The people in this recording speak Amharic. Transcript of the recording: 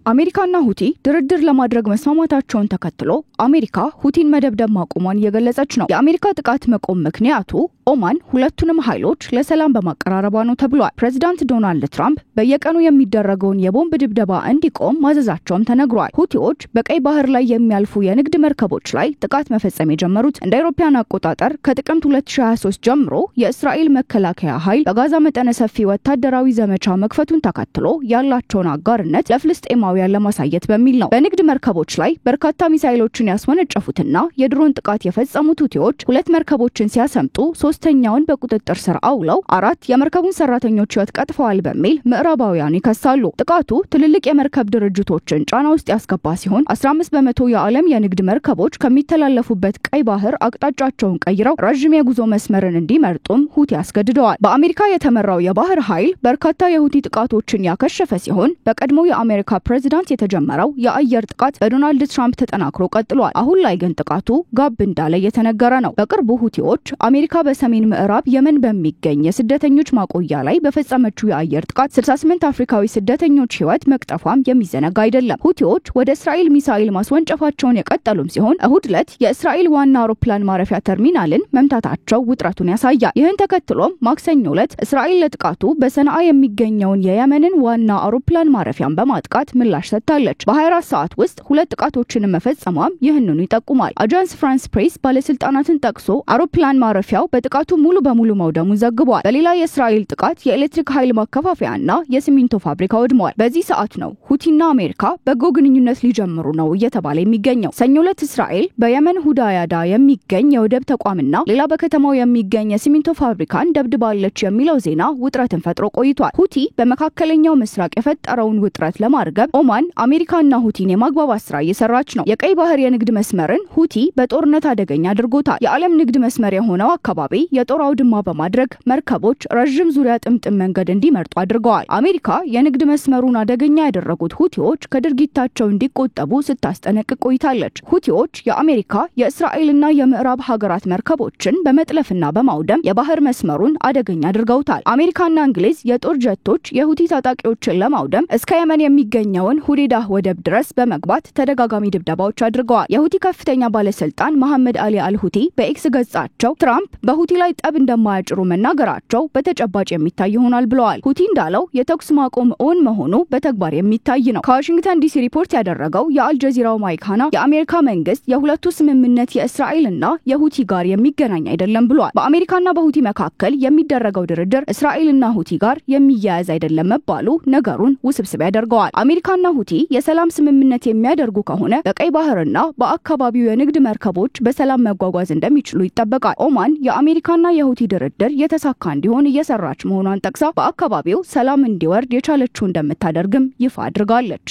አሜሪካና ሁቲ ድርድር ለማድረግ መስማማታቸውን ተከትሎ አሜሪካ ሁቲን መደብደብ ማቆሟን እየገለጸች ነው። የአሜሪካ ጥቃት መቆም ምክንያቱ ኦማን ሁለቱንም ኃይሎች ለሰላም በማቀራረቧ ነው ተብሏል። ፕሬዝዳንት ዶናልድ ትራምፕ በየቀኑ የሚደረገውን የቦምብ ድብደባ እንዲቆም ማዘዛቸውም ተነግሯል። ሁቲዎች በቀይ ባህር ላይ የሚያልፉ የንግድ መርከቦች ላይ ጥቃት መፈጸም የጀመሩት እንደ አውሮፓውያን አቆጣጠር ከጥቅምት 2023 ጀምሮ የእስራኤል መከላከያ ኃይል በጋዛ መጠነ ሰፊ ወታደራዊ ዘመቻ መክፈቱን ተከትሎ ያላቸውን አጋርነት ለፍልስጤማውያን ለማሳየት በሚል ነው። በንግድ መርከቦች ላይ በርካታ ሚሳኤሎችን ያስወነጨፉትና የድሮን ጥቃት የፈጸሙት ሁቲዎች ሁለት መርከቦችን ሲያሰምጡ ሶስተኛውን በቁጥጥር ስር አውለው አራት የመርከቡን ሰራተኞች ህይወት ቀጥፈዋል በሚል ምዕራባውያን ይከሳሉ። ጥቃቱ ትልልቅ የመርከብ ድርጅቶችን ጫና ውስጥ ያስገባ ሲሆን 15% የዓለም የንግድ መርከቦች ከሚተላለፉበት ቀይ ባህር አቅጣጫቸውን ቀይረው ረጅም የጉዞ መስመርን እንዲመርጡም ሁቲ ያስገድደዋል። በአሜሪካ የተመራው የባህር ኃይል በርካታ የሁቲ ጥቃቶችን ያከሸፈ ሲሆን በቀድሞ የአሜሪካ ፕሬዝዳንት የተጀመረው የአየር ጥቃት በዶናልድ ትራምፕ ተጠናክሮ ቀጥሏል። አሁን ላይ ግን ጥቃቱ ጋብ እንዳለ የተነገረ ነው። በቅርቡ ሁቲዎች አሜሪካ በሰሜን ምዕራብ የመን በሚገኝ የስደተኞች ማቆያ ላይ በፈጸመችው የአየር ጥቃት 68 አፍሪካዊ ስደተኞች ህይወት መቅጠፏም የሚዘነጋ አይደለም። ሁቲዎች ወደ እስራኤል ሚሳኤል ማስወንጨፋቸውን የቀጠሉም ሲሆን እሁድ ዕለት የእስራኤል ዋና አውሮፕላን ማረፊያ ተርሚናልን መምታታቸው ውጥረቱን ያሳያል። ይህን ተከትሎም ማክሰኞ ዕለት እስራኤል ለጥቃቱ በሰንዓ የሚገኘውን የየመንን ዋና አውሮፕላን ማረፊያን በማጥቃት ምላሽ ሰጥታለች። በ24 ሰዓት ውስጥ ሁለት ጥቃቶችን መፈጸሟም ይህንኑ ይጠቁማል። አጃንስ ፍራንስ ፕሬስ ባለስልጣናትን ጠቅሶ አውሮፕላን ማረፊያው በጥቃቱ ሙሉ በሙሉ መውደሙን ዘግቧል። በሌላ የእስራኤል ጥቃት የኤሌክትሪክ ኃይል ማከፋፈያና የሲሚንቶ ፋብሪካ ወድመዋል። በዚህ ሰዓት ነው ሁቲና አሜሪካ በጎ ግንኙነት ሊጀምሩ ነው እየተባለ የሚገኘው። ሰኞ ዕለት እስራኤል በየመን ሁዳያዳ የሚገኝ የወደብ ተቋምና ሌላ በከተማው የሚገኝ የሲሚንቶ ፋብሪካን ደብድባለች የሚለው ዜና ውጥረትን ፈጥሮ ቆይቷል። ሁቲ በመካከለኛው ምስራቅ የፈጠረውን ውጥረት ለማርገብ ኦማን አሜሪካና ሁቲን የማግባባት ስራ እየሰራች ነው። የቀይ ባህር የንግድ መስመርን ሁቲ በጦርነት አደገኛ አድርጎታል። የዓለም ንግድ መስመር የሆነው አካባቢ የጦር አውድማ በማድረግ መርከቦች ረጅም ዙሪያ ጥምጥም መንገድ እንዲመርጡ አድርገዋል። አሜሪካ የንግድ መስመሩን አደገኛ ያደረጉት ሁቲዎች ከድርጊታቸው እንዲቆጠቡ ስታስጠነቅቅ ቆይታለች። ሁቲዎች የአሜሪካ የእስራኤልና የምዕራብ ሀገራት መርከቦችን በመጥለፍና በማውደም የባህር መስመሩን አደገኛ አድርገውታል። አሜሪካና እንግሊዝ የጦር ጀቶች የሁቲ ታጣቂዎችን ለማውደም እስከ የመን የሚገኘውን ሁዴዳህ ወደብ ድረስ በመግባት ተደጋጋሚ ድብደባዎች አድርገዋል። የሁቲ ከፍተኛ ባለስልጣን መሐመድ አሊ አልሁቲ በኤክስ ገጻቸው ትራምፕ በሁቲ ላይ ጠብ እንደማያጭሩ መናገራቸው በተጨባጭ የሚታይ ይሆናል ብለዋል። ሁቲ እንዳለው የተኩስ ማቆም እውን መሆኑ በተግባር የሚታይ ነው። ከዋሽንግተን ዲሲ ሪፖርት ያደረገው የአልጀዚራው ማይካና የአሜሪካ መንግስት የሁለቱ ስምምነት የእስራኤልና የሁቲ ጋር የሚገናኝ አይደለም ብሏል። በአሜሪካና በሁቲ መካከል የሚደረገው ድርድር እስራኤልና ሁቲ ጋር የሚያያዝ አይደለም መባሉ ነገሩን ውስብስብ ያደርገዋል። አሜሪካና ሁቲ የሰላም ስምምነት የሚያደርጉ ከሆነ በቀይ ባህርና በአካባቢው የንግድ መርከቦች በሰላም መጓጓዝ እንደሚችሉ ይጠበቃል። ኦማን የአሜሪካና የሁቲ ድርድር የተሳካ እንዲሆን እየሰራች መሆኗን ጠቅሳ በአካባቢው ሰላም እንዲወርድ የቻለችው እንደምታደርግም ይፋ አድርጋለች።